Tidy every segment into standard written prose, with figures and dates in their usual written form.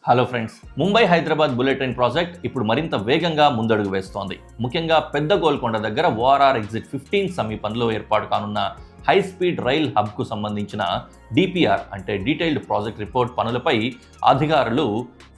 Hello friends, Mumbai Hyderabad bullet train project ఇప్పుడు మరింత వేగంగా ముందడుగు వేస్తోంది. ముఖ్యంగా పెద్ద గోల్కొండ దగ్గర ఓఆర్ఆర్ ఎగ్జిట్ 15 సమీపంలో ఏర్పాటు కానున్న హై స్పీడ్ రైల్ హబ్కు సంబంధించిన డిపిఆర్ అంటే డీటెయిల్డ్ ప్రాజెక్ట్ రిపోర్ట్ పనులపై అధికారులు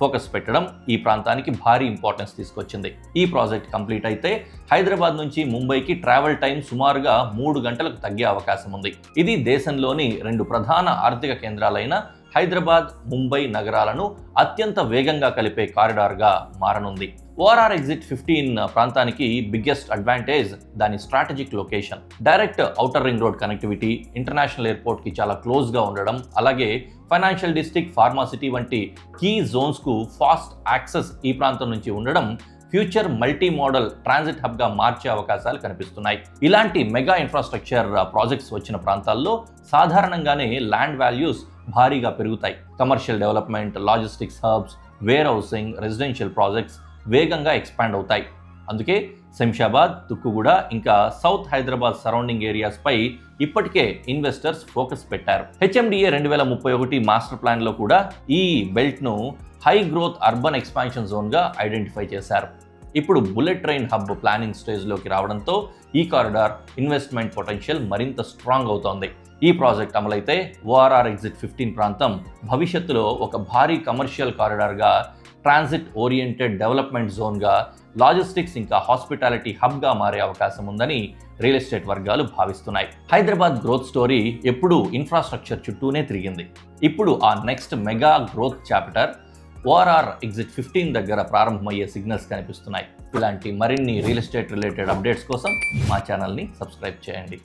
ఫోకస్ పెట్టడం ఈ ప్రాంతానికి భారీ ఇంపార్టెన్స్ తీసుకొచ్చింది. ఈ ప్రాజెక్ట్ కంప్లీట్ అయితే హైదరాబాద్ నుంచి ముంబైకి ట్రావెల్ టైం సుమారుగా 3 గంటలకు తగ్గే అవకాశం ఉంది. ఇది దేశంలోని 2 ప్రధాన ఆర్థిక కేంద్రాలైన హైదరాబాద్, ముంబై నగరాలను అత్యంత వేగంగా కలిపే కారిడార్గా మారనుంది. ఓఆర్ఆర్ ఎగ్జిట్ 15 ప్రాంతానికి బిగ్గెస్ట్ అడ్వాంటేజ్ దాని strategic location. Direct outer ring road connectivity, international ఎయిర్పోర్ట్కి చాలా క్లోజ్గా ఉండడం, అలాగే ఫైనాన్షియల్ డిస్ట్రిక్ట్, ఫార్మాసిటీ వంటి కీ జోన్స్కు ఫాస్ట్ యాక్సెస్ ఈ ప్రాంతం నుంచి ఉండడం ఫ్యూచర్ మల్టీ మోడల్ ట్రాన్సిట్ హబ్గా మార్చే అవకాశాలు కనిపిస్తున్నాయి. ఇలాంటి మెగా ఇన్ఫ్రాస్ట్రక్చర్ ప్రాజెక్ట్స్ వచ్చిన ప్రాంతాల్లో సాధారణంగానే ల్యాండ్ వాల్యూస్ భారీగా పెరుగుతాయి. Commercial development, logistics hubs, warehousing, residential projects వేగంగా ఎక్స్పాండ్ అవుతాయి. అందుకే శంషాబాద్, తుక్కుగూడ ఇంకా సౌత్ హైదరాబాద్ సరౌండింగ్ ఏరియాస్పై ఇప్పటికే ఇన్వెస్టర్స్ ఫోకస్ పెట్టారు. హెచ్ఎండిఏ 2031 మాస్టర్ ప్లాన్లో కూడా ఈ బెల్ట్ను హై గ్రోత్ అర్బన్ ఎక్స్పాన్షన్ జోన్గా ఐడెంటిఫై చేశారు. ఇప్పుడు బుల్లెట్ ట్రైన్ హబ్ ప్లానింగ్ స్టేజ్లోకి రావడంతో ఈ కారిడార్ ఇన్వెస్ట్మెంట్ పొటెన్షియల్ మరింత స్ట్రాంగ్ అవుతోంది. ఈ ప్రాజెక్ట్ అమలైతే ఓఆర్ఆర్ ఎగ్జిట్ 15 ప్రాంతం భవిష్యత్తులో ఒక భారీ కమర్షియల్ కారిడార్గా, ట్రాన్సిట్ ఓరియంటెడ్ డెవలప్మెంట్ జోన్గా, లాజిస్టిక్స్ ఇంకా హాస్పిటాలిటీ హబ్గా మారే అవకాశం ఉందని రియల్ ఎస్టేట్ వర్గాలు భావిస్తున్నాయి. హైదరాబాద్ గ్రోత్ స్టోరీ ఎప్పుడూ ఇన్ఫ్రాస్ట్రక్చర్ చుట్టూనే తిరిగింది. ఇప్పుడు ఆ next mega growth chapter ORR exit 15 దగ్గర ప్రారంభమయ్యే సిగ్నల్స్ కనిపిస్తున్నాయి. ఇలాంటి మరిన్ని రియల్ ఎస్టేట్ రిలేటెడ్ అప్డేట్స్ కోసం మా ఛానల్ని సబ్స్క్రైబ్ చేయండి.